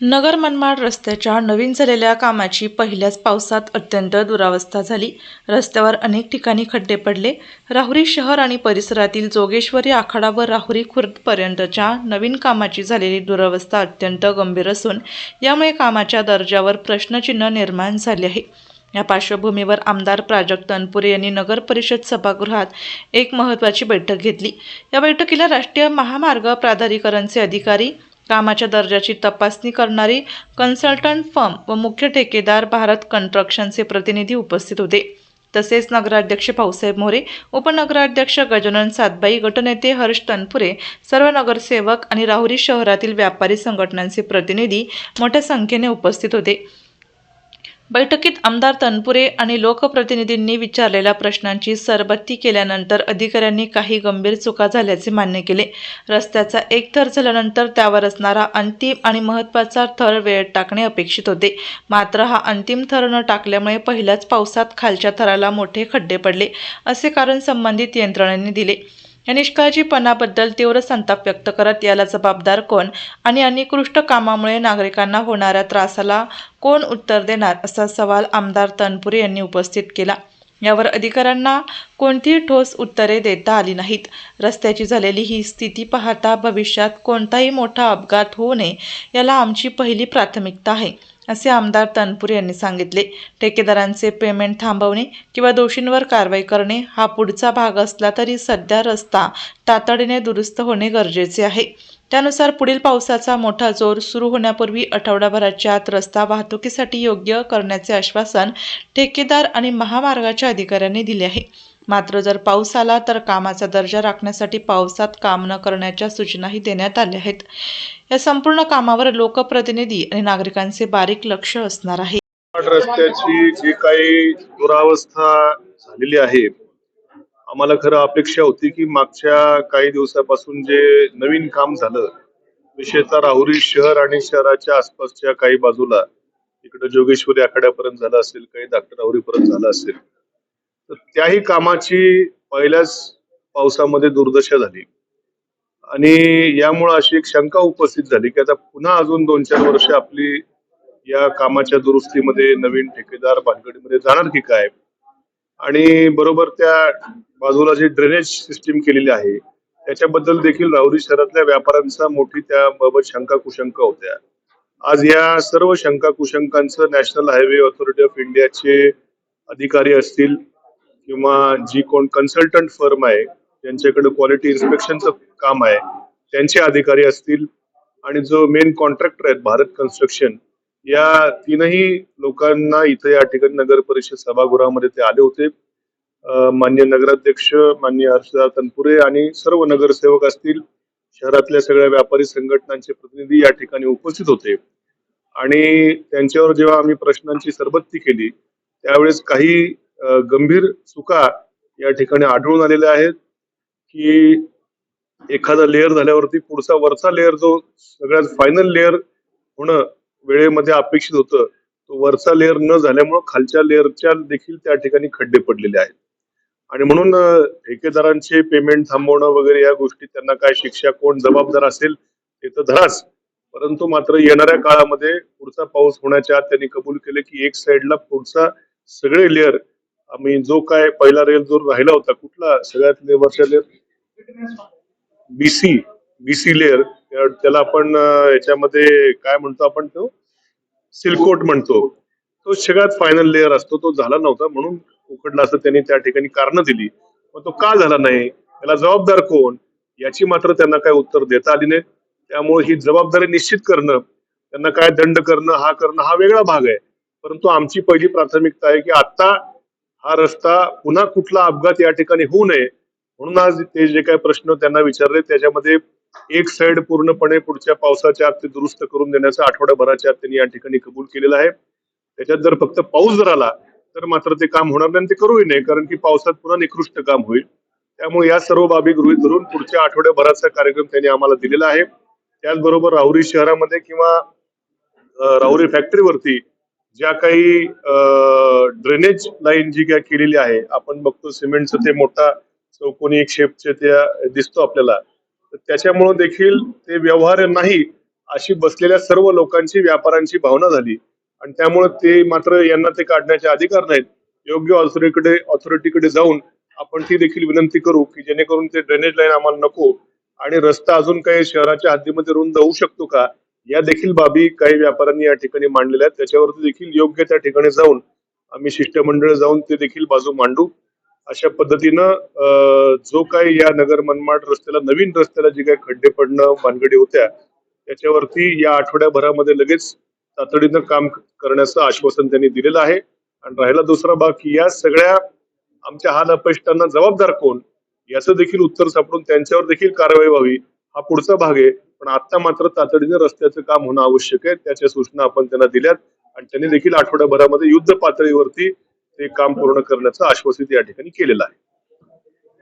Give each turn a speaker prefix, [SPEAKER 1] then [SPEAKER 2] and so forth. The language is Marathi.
[SPEAKER 1] नगर मनमाड रस्त्याच्या नवीन झालेल्या कामाची पहिल्याच पावसात अत्यंत दुरावस्था झाली. रस्त्यावर अनेक ठिकाणी खड्डे पडले. राहुरी शहर आणि परिसरातील जोगेश्वरी आखाडा व राहुरी खुर्दपर्यंतच्या नवीन कामाची झालेली दुरावस्था अत्यंत गंभीर असून यामुळे कामाच्या दर्जावर प्रश्नचिन्ह निर्माण झाले आहे. या पार्श्वभूमीवर आमदार प्राजक्त तनपुरे यांनी नगर परिषद सभागृहात एक महत्त्वाची बैठक घेतली. या बैठकीला राष्ट्रीय महामार्ग प्राधिकरणचे अधिकारी, कामाच्या दर्जाची तपासणी करणारी कन्सल्टंट फर्म व मुख्य ठेकेदार भारत कन्स्ट्रक्शनचे प्रतिनिधी उपस्थित होते. तसेच नगराध्यक्ष भाऊसाहेब मोरे, उपनगराध्यक्ष गजानन सातबाई, गटनेते हर्ष तनपुरे, सर्व नगरसेवक आणि राहुरी शहरातील व्यापारी संघटनांचे प्रतिनिधी मोठ्या संख्येने उपस्थित होते. बैठकीत आमदार तनपुरे आणि लोकप्रतिनिधींनी विचारलेल्या प्रश्नांची सरबत्ती केल्यानंतर अधिकाऱ्यांनी काही गंभीर चुका झाल्याचे मान्य केले. रस्त्याचा एक थर झाल्यानंतर त्यावर असणारा अंतिम आणि महत्त्वाचा थर वेळेत टाकणे अपेक्षित होते. मात्र हा अंतिम थर न टाकल्यामुळे पहिल्याच पावसात खालच्या थराला मोठे खड्डे पडले, असे कारण संबंधित यंत्रणेने दिले. या निष्काळजीपणाबद्दल तीव्र संताप व्यक्त करत याला जबाबदार कोण आणि अनिकृष्ट कामामुळे नागरिकांना होणाऱ्या त्रासाला कोण उत्तर देणार, असा सवाल आमदार तनपुरे यांनी उपस्थित केला. यावर अधिकाऱ्यांना कोणतीही ठोस उत्तरे देता आली नाहीत. रस्त्याची झालेली ही स्थिती पाहता भविष्यात कोणताही मोठा अपघात होऊ नये याला आमची पहिली प्राथमिकता आहे, असे आमदार तनपुरे यांनी सांगितले. ठेकेदारांचे पेमेंट थांबवणे किंवा दोषींवर कारवाई करणे हा पुढचा भाग असला तरी सध्या रस्ता तातडीने दुरुस्त होणे गरजेचे आहे. त्यानुसार पुढील पावसाचा मोठा जोर सुरू होण्यापूर्वी आठवडाभराच्या आत रस्ता वाहतुकीसाठी योग्य करण्याचे आश्वासन ठेकेदार आणि महामार्गाच्या अधिकाऱ्यांनी दिले आहे. मात्र जर पाऊस आला तर कामाचा दर्जा राखण्यासाठी पावसात काम न करण्याच्या सूचनाही देण्यात आल्या आहेत. या संपूर्ण कामावर लोकप्रतिनिधी आणि नागरिकांचे बारीक लक्ष असणार आहे.
[SPEAKER 2] रस्त्याची जी काही दुरावस्था झालेली आहे, आम्हाला खरं अपेक्षा होती की मागच्या काही दिवसापासून जे नवीन काम झालं, विशेषतः राहुरी शहर आणि शहराच्या आसपासच्या काही बाजूला इकडे जोगेश्वरी आखाड्यापर्यंत झालं असेल, काही धाकट राहुरीपर्यंत झालं असेल, तर त्याही कामाची पहिल्याच पावसामध्ये दुर्दशा झाली. आणि यामुळे अशी एक शंका उपस्थित झाली की आता पुन्हा अजून 2-4 वर्ष आपली या कामाच्या दुरुस्तीमध्ये नवीन ठेकेदार भानगडीमध्ये जाणार की काय. आणि बरोबर त्या बाजूला जी ड्रेनेज सिस्टीम केलेली आहे त्याच्याबद्दल देखील राहुरी शहरातल्या व्यापाऱ्यांचा मोठी त्याबाबत शंका कुशंका होत्या. आज या सर्व शंका कुशंकांचं नॅशनल हायवे ऑथॉरिटी ऑफ इंडियाचे अधिकारी असतील किंवा जी कोण कन्सल्टंट फर्म आहे त्यांच्याकडे क्वालिटी इन्स्पेक्शनचं काम आहे त्यांचे अधिकारी असतील आणि जो मेन कॉन्ट्रॅक्टर आहेत भारत कन्स्ट्रक्शन, या तीनही लोकांना इथे या ठिकाणी नगर परिषद सभागृहामध्ये ते आले होते. माननीय नगराध्यक्ष माननीय हर्षदा तनपुरे आणि सर्व नगरसेवक असतील, शहरातल्या सगळ्या व्यापारी संघटनांचे प्रतिनिधी या ठिकाणी उपस्थित होते. आणि त्यांच्यावर जेव्हा आम्ही प्रश्नांची सरबत्ती केली त्यावेळेस काही गंभीर चुका या ठिकाणी आढळून आलेल्या आहेत की एखादा लेअर झाल्यावरती पुढचा वरचा लेअर जो सगळ्यात फायनल लेअर होणं वेळेमध्ये अपेक्षित होतं, तो वरचा लेअर न झाल्यामुळे खालच्या लेअरच्या देखील त्या ठिकाणी खड्डे पडलेले आहेत. आणि म्हणून ठेकेदारांचे पेमेंट थांबवणं वगैरे या गोष्टी, त्यांना काय शिक्षा, कोण जबाबदार असेल ते तर धराच, परंतु मात्र येणाऱ्या काळामध्ये पुढचा पाऊस होण्याच्या आत त्यांनी कबूल केले की एक साइडला पुढचा सगळे लेअर, आम्ही जो काय पहिला रेल जो राहिला होता, कुठला सगळ्यात वरच्या लेअर बीसी लेअर, त्याला आपण याच्यामध्ये काय म्हणतो, आपण तो सिल्कोट म्हणतो, तो सगळ्यात फायनल लेअर असतो, तो झाला नव्हता म्हणून उकडला असं त्यांनी त्या ठिकाणी कारण दिली. मग तो का झाला नाही, त्याला जबाबदार कोण, याची मात्र त्यांना काय उत्तर देता आली नाही. त्यामुळे ही जबाबदारी निश्चित करणं, त्यांना काय दंड करणं हा वेगळा भाग आहे. परंतु आमची पहिली प्राथमिकता आहे की आता हा रस्ता पुन्हा कुठला अपघात या ठिकाणी होऊ नये, म्हणून आज ते जे काही प्रश्न त्यांना विचारले त्याच्यामध्ये एक साइड पूर्णपणे पुढच्या पावसाच्या आत ते दुरुस्त करून देण्याचं आठवड्याभराच्या आत त्यांनी या ठिकाणी कबूल केलेलं आहे. त्याच्यात जर फक्त पाऊस जर आला तर मात्र ते काम होणार नाही, ते करूही नये, कारण की पावसात पुन्हा निकृष्ट काम होईल. त्यामुळे या सर्व बाबी गृहीत धरून पुढच्या आठवड्याभराचा कार्यक्रम त्यांनी आम्हाला दिलेला आहे. त्याचबरोबर राहुरी शहरामध्ये किंवा राहुरी फॅक्टरीवरती ज्या काही ड्रेनेज लाईन जी काय केलेली आहे, आपण बघतो सिमेंटचं ते मोठा चौकोनी एक शेपचे त्या दिसतो आपल्याला, तर त्याच्यामुळे देखील ते व्यवहार्य नाही अशी बसलेल्या सर्व लोकांची, व्यापाऱ्यांची भावना झाली आणि त्यामुळे ते मात्र यांना ते काढण्याचे अधिकार नाहीत. योग्य ऑथॉरिटीकडे जाऊन आपण ती देखील विनंती करू की जेणेकरून ते ड्रेनेज लाईन आम्हाला नको आणि रस्ता अजून काही शहराच्या हद्दीमध्ये रुंद होऊ शकतो का, या देखील बाबी काही व्यापाऱ्यांनी या ठिकाणी मांडलेल्या आहेत. त्याच्यावरती देखील योग्य त्या ठिकाणी जाऊन आम्ही शिष्टमंडळ जाऊन ते देखील बाजू मांडू. अशा पद्धतीनं जो काही या नगर मनमाड रस्त्याला, नवीन रस्त्याला जे काही खड्डे पडणं भानगडी होत्या, त्याच्यावरती या आठवड्याभरामध्ये लगेच तातडीनं काम करण्याचं आश्वासन त्यांनी दिलेलं आहे. आणि राहिला दुसरा भाग की या सगळ्या आमच्या हाल अपयशांना जबाबदार कोण, याचं देखील उत्तर सापडून त्यांच्यावर देखील कारवाई व्हावी, हा पुढचा भाग आहे. पण आता मात्र तातडीने रस्त्याचं काम होणं आवश्यक आहे. त्याच्या सूचना आपण त्यांना दिल्यात आणि त्यांनी देखील आठवड्याभरामध्ये युद्ध पातळीवरती ते काम पूर्ण करण्याचं आश्वासित या ठिकाणी केलेलं आहे.